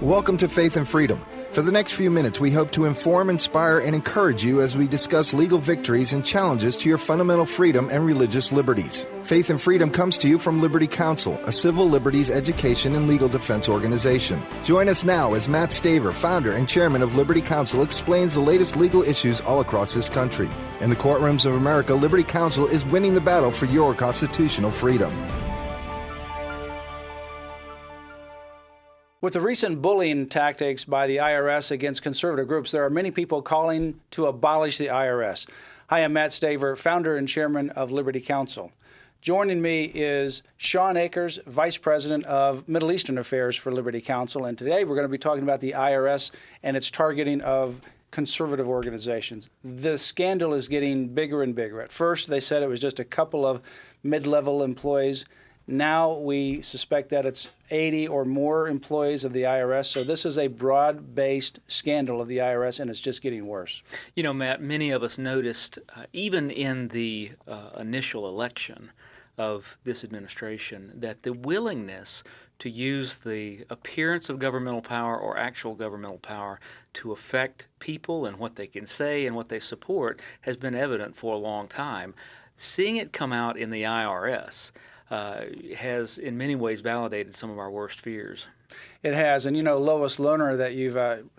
Welcome to Faith and Freedom. For the next few minutes, we hope to inform, inspire, and encourage you as we discuss legal victories and challenges to your fundamental freedom and religious liberties. Faith and Freedom comes to you from Liberty Counsel, a civil liberties education and legal defense organization. Join us now as Matt Staver, founder and chairman of Liberty Counsel, explains the latest legal issues all across this country. In the courtrooms of America, Liberty Counsel is winning the battle for your constitutional freedom. With the recent bullying tactics by the IRS against conservative groups, there are many people calling to abolish the IRS. Hi, I'm Matt Staver, founder and chairman of Liberty Counsel. Joining me is Shawn Akers, Vice President of Middle Eastern Affairs for Liberty Counsel. And today we're going to be talking about the IRS and its targeting of conservative organizations. The scandal is getting bigger and bigger. At first, they said it was just a couple of mid-level employees. Now we suspect that it's 80 or more employees of the IRS. So this is a broad-based scandal of the IRS, and it's just getting worse. You know, Matt, many of us noticed, even in the initial election of this administration, that the willingness to use the appearance of governmental power or actual governmental power to affect people and what they can say and what they support has been evident for a long time. Seeing it come out in the IRS has in many ways validated some of our worst fears. It has. And, you know, Lois Lerner that you've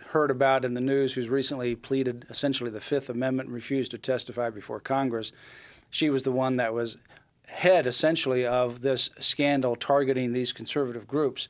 heard about in the news, who's recently pleaded essentially the Fifth Amendment and refused to testify before Congress, she was the one that was head essentially of this scandal targeting these conservative groups.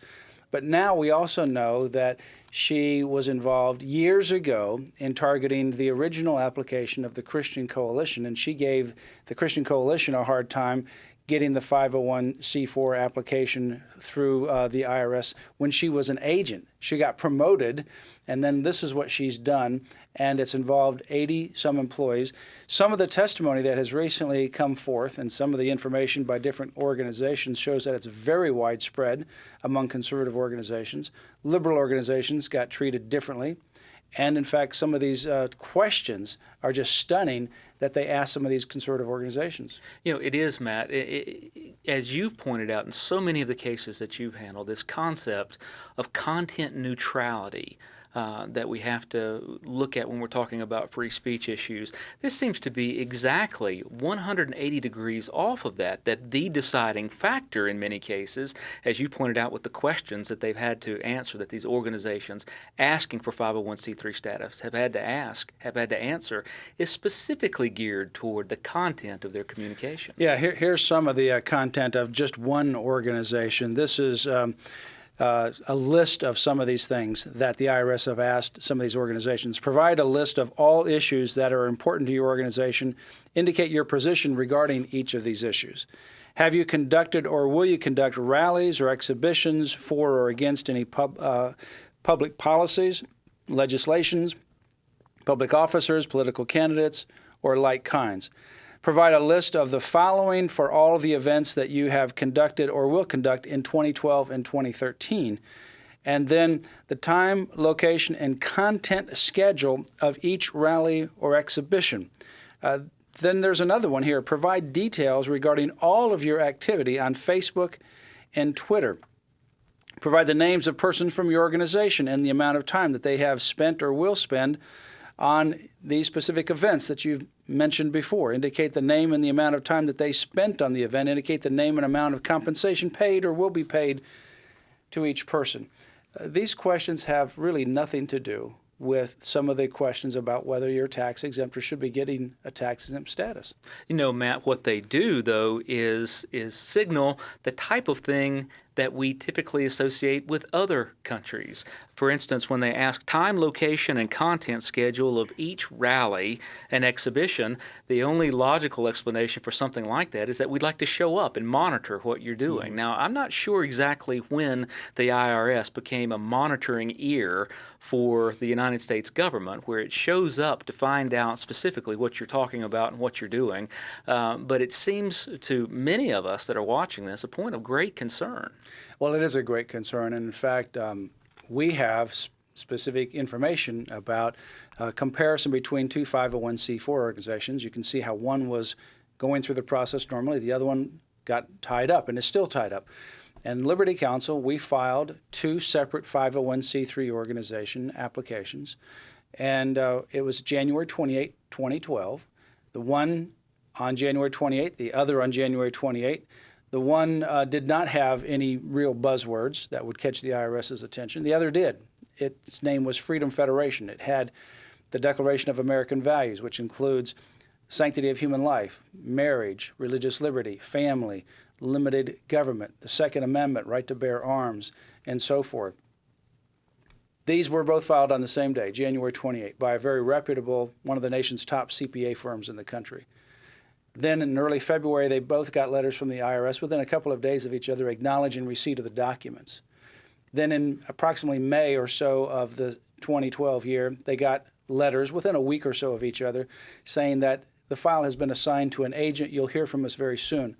But now we also know that she was involved years ago in targeting the original application of the Christian Coalition, and she gave the Christian Coalition a hard time getting the 501c4 application through the IRS when she was an agent. She got promoted, and then this is what she's done, and it's involved 80-some employees. Some of the testimony that has recently come forth and some of the information by different organizations shows that it's very widespread among conservative organizations. Liberal organizations got treated differently. And in fact, some of these questions are just stunning that they ask some of these conservative organizations. You know, it is, Matt. As you've pointed out in so many of the cases that you've handled, this concept of content neutrality that we have to look at when we're talking about free speech issues. This seems to be exactly 180 degrees off of that the deciding factor in many cases, as you pointed out with the questions that they've had to answer, that these organizations asking for 501c3 status have had to answer, is specifically geared toward the content of their communications. Yeah, here's some of the content of just one organization. This is a list of some of these things that the IRS have asked some of these organizations. Provide a list of all issues that are important to your organization. Indicate your position regarding each of these issues. Have you conducted or will you conduct rallies or exhibitions for or against any public policies, legislations, public officers, political candidates, or like kinds? Provide a list of the following for all of the events that you have conducted or will conduct in 2012 and 2013. And then the time, location, and content schedule of each rally or exhibition. Then there's another one here. Provide details regarding all of your activity on Facebook and Twitter. Provide the names of persons from your organization and the amount of time that they have spent or will spend on these specific events that you've mentioned before. Indicate the name and the amount of time that they spent on the event. Indicate the name and amount of compensation paid or will be paid to each person. These questions have really nothing to do with some of the questions about whether you're tax exempt or should be getting a tax exempt status. You know, Matt, what they do, though, is signal the type of thing that we typically associate with other countries. For instance, when they ask time, location, and content schedule of each rally and exhibition, the only logical explanation for something like that is that we'd like to show up and monitor what you're doing. Mm-hmm. Now, I'm not sure exactly when the IRS became a monitoring ear for the United States government, where it shows up to find out specifically what you're talking about and what you're doing. But it seems to many of us that are watching this a point of great concern. Well, it is a great concern. And in fact, we have specific information about comparison between two 501c4 organizations. You can see how one was going through the process normally. The other one got tied up and is still tied up. And Liberty Counsel, we filed 2 separate 501c3 organization applications. And it was January 28, 2012. The one on January 28, the other on January 28. The one did not have any real buzzwords that would catch the IRS's attention. The other did. Its name was Freedom Federation. It had the Declaration of American Values, which includes sanctity of human life, marriage, religious liberty, family, limited government, the Second Amendment, right to bear arms, and so forth. These were both filed on the same day, January 28, by a very reputable, one of the nation's top CPA firms in the country. Then in early February, they both got letters from the IRS within a couple of days of each other acknowledging receipt of the documents. Then in approximately May or so of the 2012 year, they got letters within a week or so of each other saying that the file has been assigned to an agent. You'll hear from us very soon.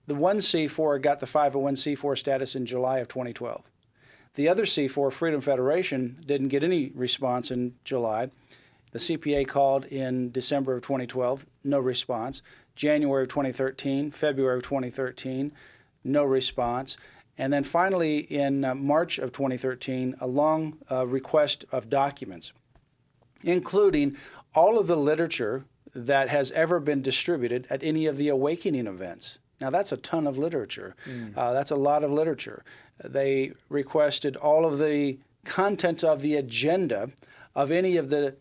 The one C4 got the 501c4 status in July of 2012. The other C4, Freedom Federation, didn't get any response in July. The CPA called in December of 2012, no response. January of 2013, February of 2013, no response. And then finally in March of 2013, a long request of documents, including all of the literature that has ever been distributed at any of the awakening events. Now, that's a ton of literature. That's a lot of literature. They requested all of the content of the agenda of any of the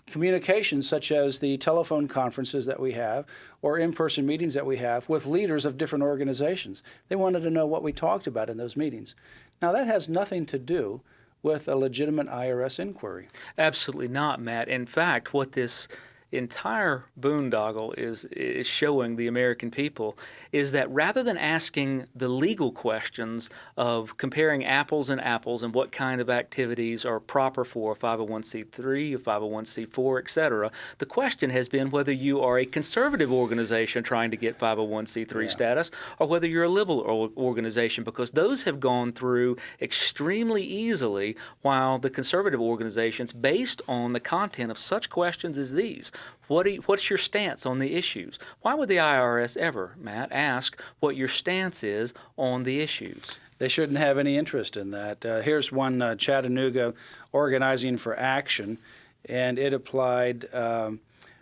communications, such as the telephone conferences that we have or in-person meetings that we have with leaders of different organizations. They wanted to know what we talked about in those meetings. Now, that has nothing to do with a legitimate IRS inquiry. Absolutely not, Matt. In fact, what this entire boondoggle is showing the American people is that rather than asking the legal questions of comparing apples and apples and what kind of activities are proper for a 501c3, a 501c4, etc., the question has been whether you are a conservative organization trying to get 501c3 status or whether you're a liberal organization, because those have gone through extremely easily, while the conservative organizations, based on the content of such questions as these, what's your stance on the issues? Why would the IRS ever, Matt, ask what your stance is on the issues? They shouldn't have any interest in that. Here's one, Chattanooga Organizing for Action, and it applied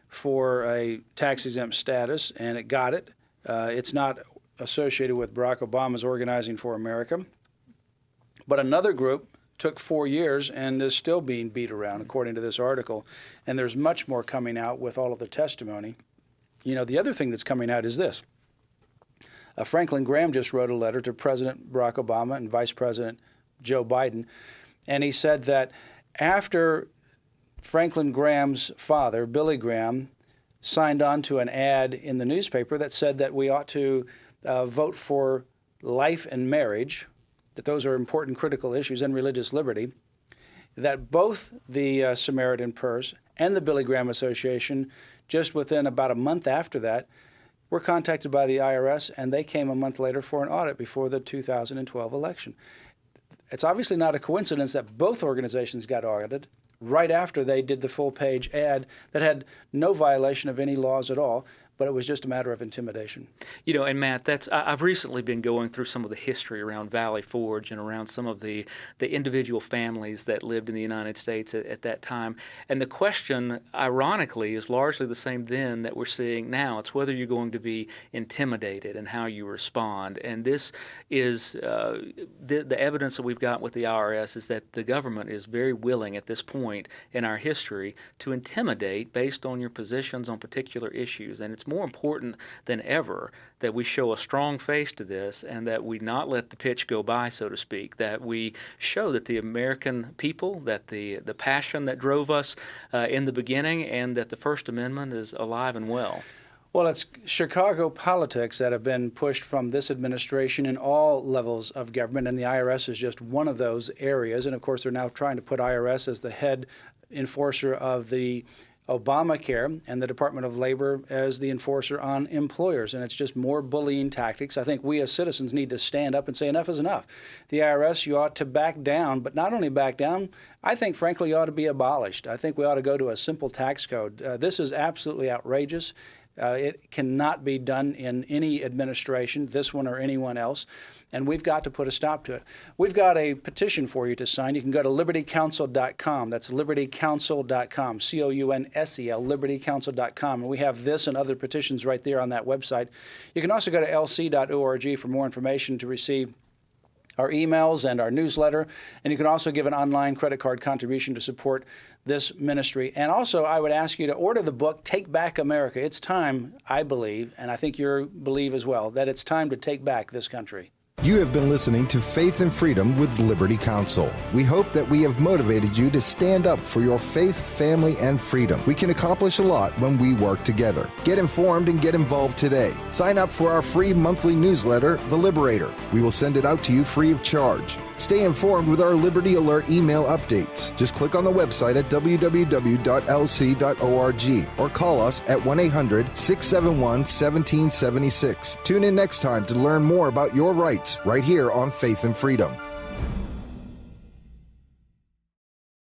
for a tax-exempt status, and it got it. It's not associated with Barack Obama's Organizing for America. But another group took 4 years and is still being beat around, according to this article. And there's much more coming out with all of the testimony. You know, the other thing that's coming out is this. Franklin Graham just wrote a letter to President Barack Obama and Vice President Joe Biden, and he said that after Franklin Graham's father, Billy Graham, signed on to an ad in the newspaper that said that we ought to vote for life and marriage, that those are important critical issues, and religious liberty, that both the Samaritan Purse and the Billy Graham Association, just within about a month after that, were contacted by the IRS, and they came a month later for an audit before the 2012 election. It's obviously not a coincidence that both organizations got audited right after they did the full-page ad that had no violation of any laws at all, but it was just a matter of intimidation. You know, and Matt, I've recently been going through some of the history around Valley Forge and around some of the individual families that lived in the United States at that time. And the question, ironically, is largely the same then that we're seeing now. It's whether you're going to be intimidated and how you respond. And this is the evidence that we've got with the IRS is that the government is very willing at this point in our history to intimidate based on your positions on particular issues. And it's more important than ever that we show a strong face to this and that we not let the pitch go by, so to speak, that we show that the American people, that the passion that drove us in the beginning, and that the First Amendment is alive and well. Well, it's Chicago politics that have been pushed from this administration in all levels of government, and the IRS is just one of those areas. And, of course, they're now trying to put IRS as the head enforcer of the Obamacare and the Department of Labor as the enforcer on employers. And it's just more bullying tactics. I think we as citizens need to stand up and say enough is enough. The IRS, you ought to back down, but not only back down, I think, frankly, you ought to be abolished. I think we ought to go to a simple tax code. This is absolutely outrageous. It cannot be done in any administration, this one or anyone else, and we've got to put a stop to it. We've got a petition for you to sign. You can go to libertycounsel.com. That's libertycounsel.com, C-O-U-N-S-E-L, libertycounsel.com. And we have this and other petitions right there on that website. You can also go to lc.org for more information to receive our emails and our newsletter, and you can also give an online credit card contribution to support this ministry. And also, I would ask you to order the book, Take Back America. It's time, I believe, and I think you believe as well, that it's time to take back this country. You have been listening to Faith and Freedom with Liberty Counsel. We hope that we have motivated you to stand up for your faith, family, and freedom. We can accomplish a lot when we work together. Get informed and get involved today. Sign up for our free monthly newsletter, The Liberator. We will send it out to you free of charge. Stay informed with our Liberty Alert email updates. Just click on the website at www.lc.org or call us at 1-800-671-1776. Tune in next time to learn more about your rights right here on Faith and Freedom.